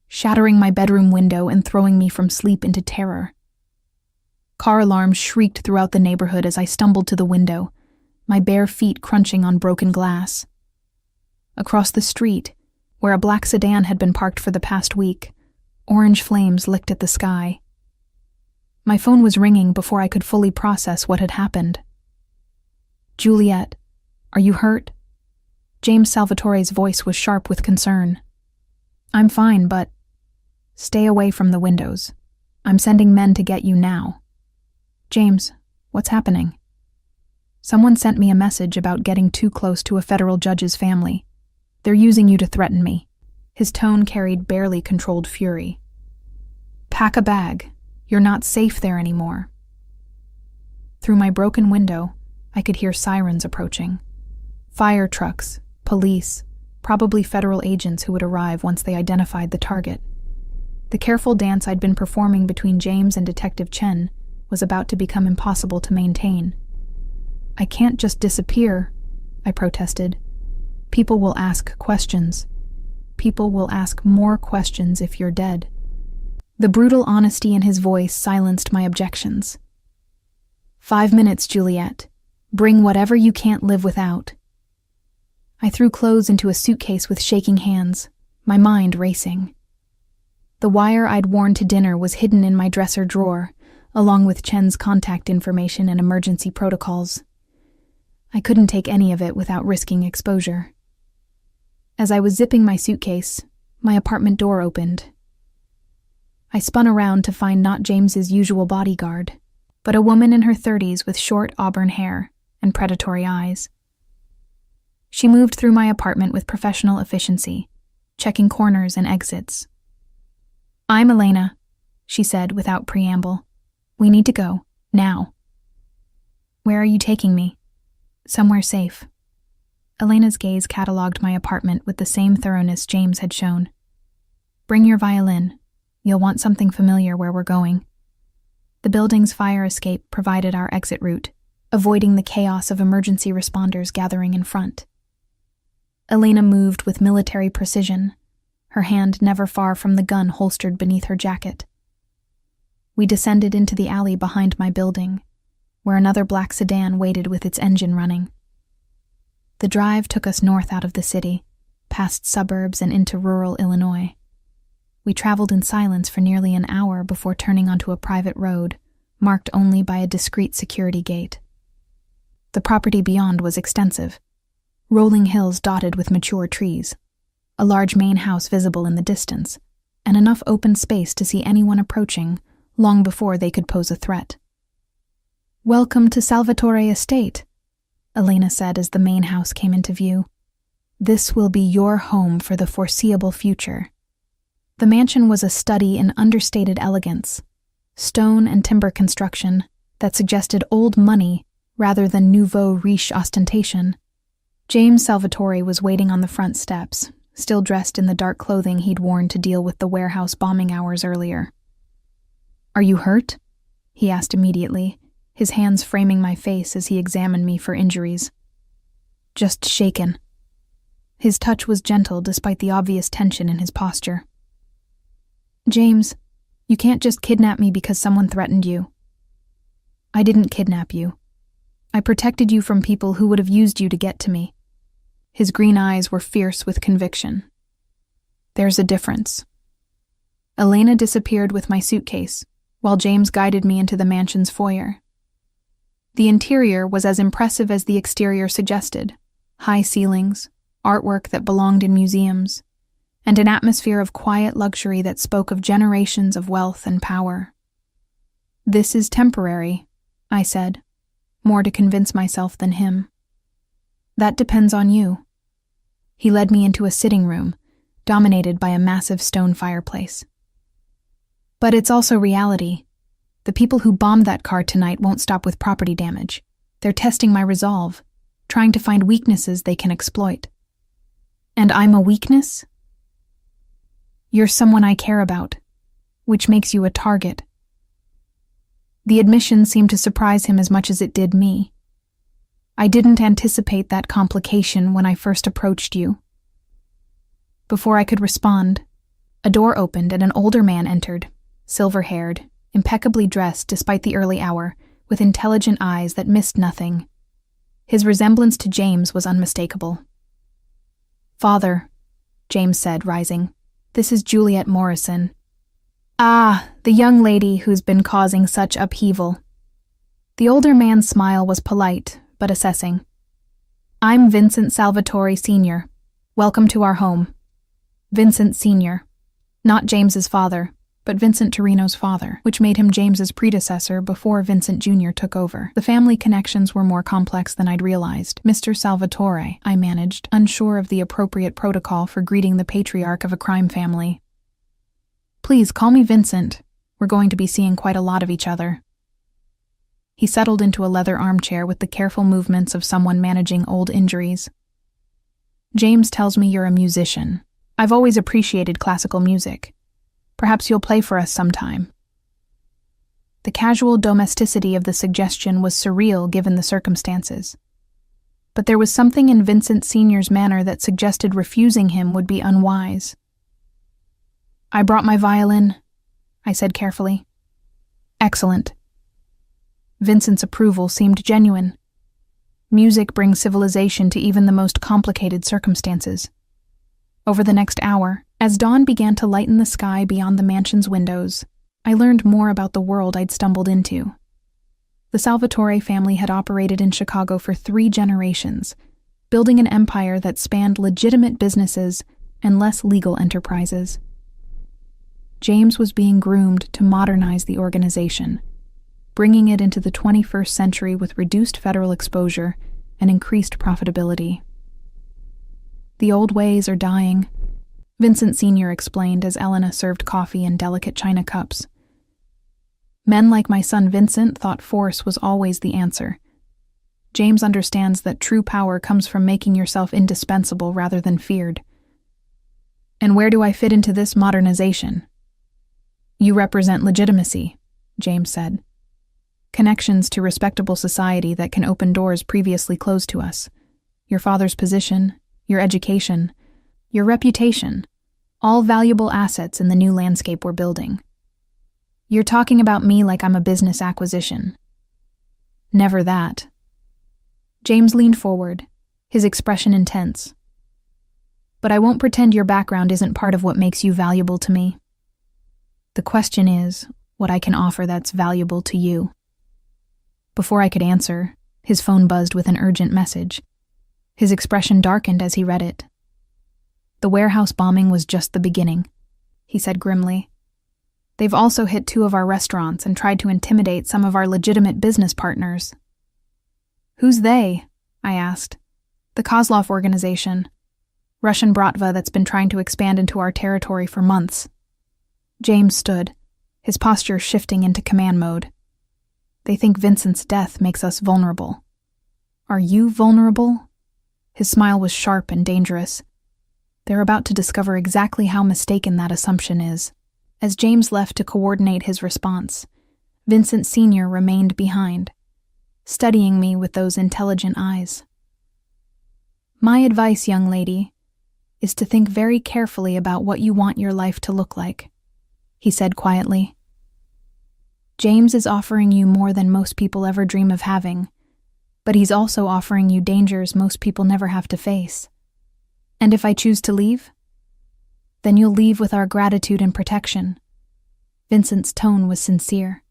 shattering my bedroom window and throwing me from sleep into terror. Car alarms shrieked throughout the neighborhood as I stumbled to the window, my bare feet crunching on broken glass. Across the street, where a black sedan had been parked for the past week, orange flames licked at the sky. My phone was ringing before I could fully process what had happened. "Juliet, are you hurt?" James Salvatore's voice was sharp with concern. "I'm fine, but..." "Stay away from the windows. I'm sending men to get you now." "James, what's happening?" "Someone sent me a message about getting too close to a federal judge's family. They're using you to threaten me." His tone carried barely controlled fury. "Pack a bag. You're not safe there anymore." Through my broken window, I could hear sirens approaching. Fire trucks, police, probably federal agents who would arrive once they identified the target. The careful dance I'd been performing between James and Detective Chen was about to become impossible to maintain. "I can't just disappear," I protested. "People will ask questions. People will ask more questions if you're dead." The brutal honesty in his voice silenced my objections. "5 minutes, Juliet. Bring whatever you can't live without." I threw clothes into a suitcase with shaking hands, my mind racing. The wire I'd worn to dinner was hidden in my dresser drawer, along with Chen's contact information and emergency protocols. I couldn't take any of it without risking exposure. As I was zipping my suitcase, my apartment door opened. I spun around to find not James's usual bodyguard, but a woman in her 30s with short auburn hair and predatory eyes. She moved through my apartment with professional efficiency, checking corners and exits. "I'm Elena," she said without preamble. "We need to go, now." "Where are you taking me?" "Somewhere safe." Elena's gaze catalogued my apartment with the same thoroughness James had shown. "Bring your violin. You'll want something familiar where we're going." The building's fire escape provided our exit route, avoiding the chaos of emergency responders gathering in front. Elena moved with military precision, her hand never far from the gun holstered beneath her jacket. We descended into the alley behind my building, where another black sedan waited with its engine running. The drive took us north out of the city, past suburbs and into rural Illinois. We traveled in silence for nearly an hour before turning onto a private road, marked only by a discreet security gate. The property beyond was extensive, rolling hills dotted with mature trees, a large main house visible in the distance, and enough open space to see anyone approaching long before they could pose a threat. "Welcome to Salvatore Estate," Elena said as the main house came into view. "This will be your home for the foreseeable future." The mansion was a study in understated elegance, stone and timber construction that suggested old money rather than nouveau riche ostentation. James Salvatore was waiting on the front steps, still dressed in the dark clothing he'd worn to deal with the warehouse bombing hours earlier. "Are you hurt?" he asked immediately, his hands framing my face as he examined me for injuries. "Just shaken." His touch was gentle despite the obvious tension in his posture. "James, you can't just kidnap me because someone threatened you." "I didn't kidnap you. I protected you from people who would have used you to get to me." His green eyes were fierce with conviction. "There's a difference." Elena disappeared with my suitcase, while James guided me into the mansion's foyer. The interior was as impressive as the exterior suggested: high ceilings, artwork that belonged in museums, and an atmosphere of quiet luxury that spoke of generations of wealth and power. "This is temporary," I said, more to convince myself than him. "That depends on you." He led me into a sitting room, dominated by a massive stone fireplace. "But it's also reality. The people who bombed that car tonight won't stop with property damage. They're testing my resolve, trying to find weaknesses they can exploit." "And I'm a weakness?" "You're someone I care about, which makes you a target." The admission seemed to surprise him as much as it did me. "I didn't anticipate that complication when I first approached you." Before I could respond, a door opened and an older man entered, silver-haired, impeccably dressed despite the early hour, with intelligent eyes that missed nothing. His resemblance to James was unmistakable. "Father," James said, rising, "this is Juliet Morrison." "Ah, the young lady who's been causing such upheaval." The older man's smile was polite, but assessing. "I'm Vincent Salvatore Sr. Welcome to our home." Vincent Sr. Not James's father, but Vincent Torino's father, which made him James's predecessor before Vincent Jr. took over. The family connections were more complex than I'd realized. "Mr. Salvatore," I managed, unsure of the appropriate protocol for greeting the patriarch of a crime family. "Please call me Vincent. We're going to be seeing quite a lot of each other." He settled into a leather armchair with the careful movements of someone managing old injuries. "James tells me you're a musician. I've always appreciated classical music. Perhaps you'll play for us sometime." The casual domesticity of the suggestion was surreal given the circumstances. But there was something in Vincent Sr.'s manner that suggested refusing him would be unwise. "I brought my violin," I said carefully. "Excellent." Vincent's approval seemed genuine. Music brings civilization to even the most complicated circumstances. Over the next hour, as dawn began to lighten the sky beyond the mansion's windows, I learned more about the world I'd stumbled into. The Salvatore family had operated in Chicago for 3 generations, building an empire that spanned legitimate businesses and less legal enterprises. James was being groomed to modernize the organization, bringing it into the 21st century with reduced federal exposure and increased profitability. "The old ways are dying," Vincent Sr. explained as Elena served coffee in delicate china cups. "Men like my son Vincent thought force was always the answer. James understands that true power comes from making yourself indispensable rather than feared." "And where do I fit into this modernization?" "You represent legitimacy," James said. "Connections to respectable society that can open doors previously closed to us. Your father's position, your education, your reputation, all valuable assets in the new landscape we're building." "You're talking about me like I'm a business acquisition." "Never that." James leaned forward, his expression intense. "But I won't pretend your background isn't part of what makes you valuable to me. The question is, what I can offer that's valuable to you." Before I could answer, his phone buzzed with an urgent message. His expression darkened as he read it. "The warehouse bombing was just the beginning," he said grimly. "They've also hit 2 of our restaurants and tried to intimidate some of our legitimate business partners." "Who's they?" I asked. The Kozlov organization. Russian Bratva that's been trying to expand into our territory for months. James stood, his posture shifting into command mode. They think Vincent's death makes us vulnerable. Are you vulnerable? His smile was sharp and dangerous. They're about to discover exactly how mistaken that assumption is. As James left to coordinate his response, Vincent Sr. remained behind, studying me with those intelligent eyes. My advice, young lady, is to think very carefully about what you want your life to look like, he said quietly. James is offering you more than most people ever dream of having, but he's also offering you dangers most people never have to face. And if I choose to leave, then you'll leave with our gratitude and protection. Vincent's tone was sincere.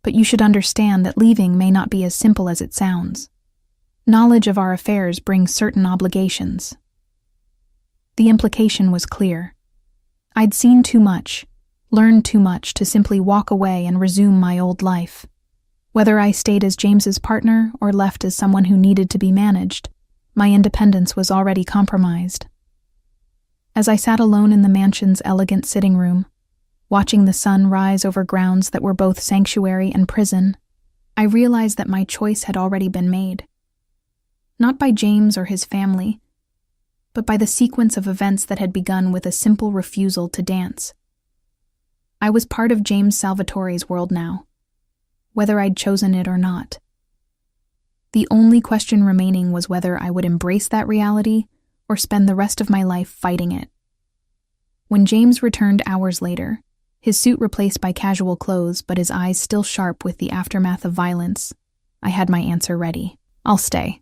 But you should understand that leaving may not be as simple as it sounds. Knowledge of our affairs brings certain obligations. The implication was clear. I'd seen too much, learned too much to simply walk away and resume my old life. Whether I stayed as James's partner or left as someone who needed to be managed, my independence was already compromised. As I sat alone in the mansion's elegant sitting room, watching the sun rise over grounds that were both sanctuary and prison, I realized that my choice had already been made. Not by James or his family, but by the sequence of events that had begun with a simple refusal to dance. I was part of James Salvatore's world now, whether I'd chosen it or not. The only question remaining was whether I would embrace that reality or spend the rest of my life fighting it. When James returned hours later, his suit replaced by casual clothes but his eyes still sharp with the aftermath of violence, I had my answer ready. I'll stay,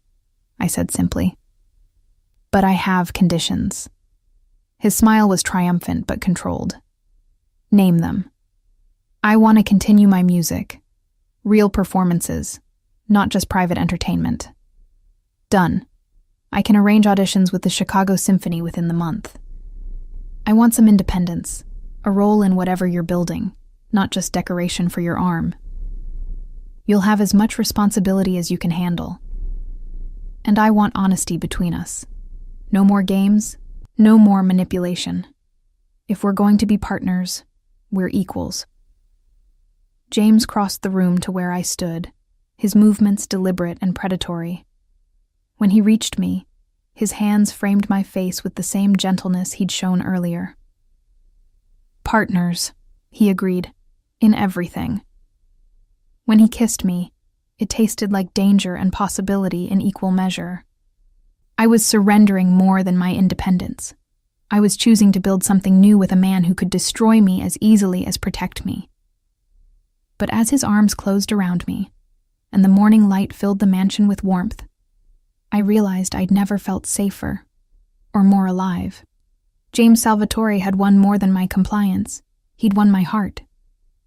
I said simply. But I have conditions. His smile was triumphant but controlled. Name them. I want to continue my music. Real performances, not just private entertainment. Done. I can arrange auditions with the Chicago Symphony within the month. I want some independence, a role in whatever you're building, not just decoration for your arm. You'll have as much responsibility as you can handle. And I want honesty between us. No more games, no more manipulation. If we're going to be partners, we're equals. James crossed the room to where I stood, his movements deliberate and predatory. When he reached me, his hands framed my face with the same gentleness he'd shown earlier. Partners, he agreed, in everything. When he kissed me, it tasted like danger and possibility in equal measure. I was surrendering more than my independence. I was choosing to build something new with a man who could destroy me as easily as protect me. But as his arms closed around me, and the morning light filled the mansion with warmth, I realized I'd never felt safer or more alive. James Salvatore had won more than my compliance. He'd won my heart.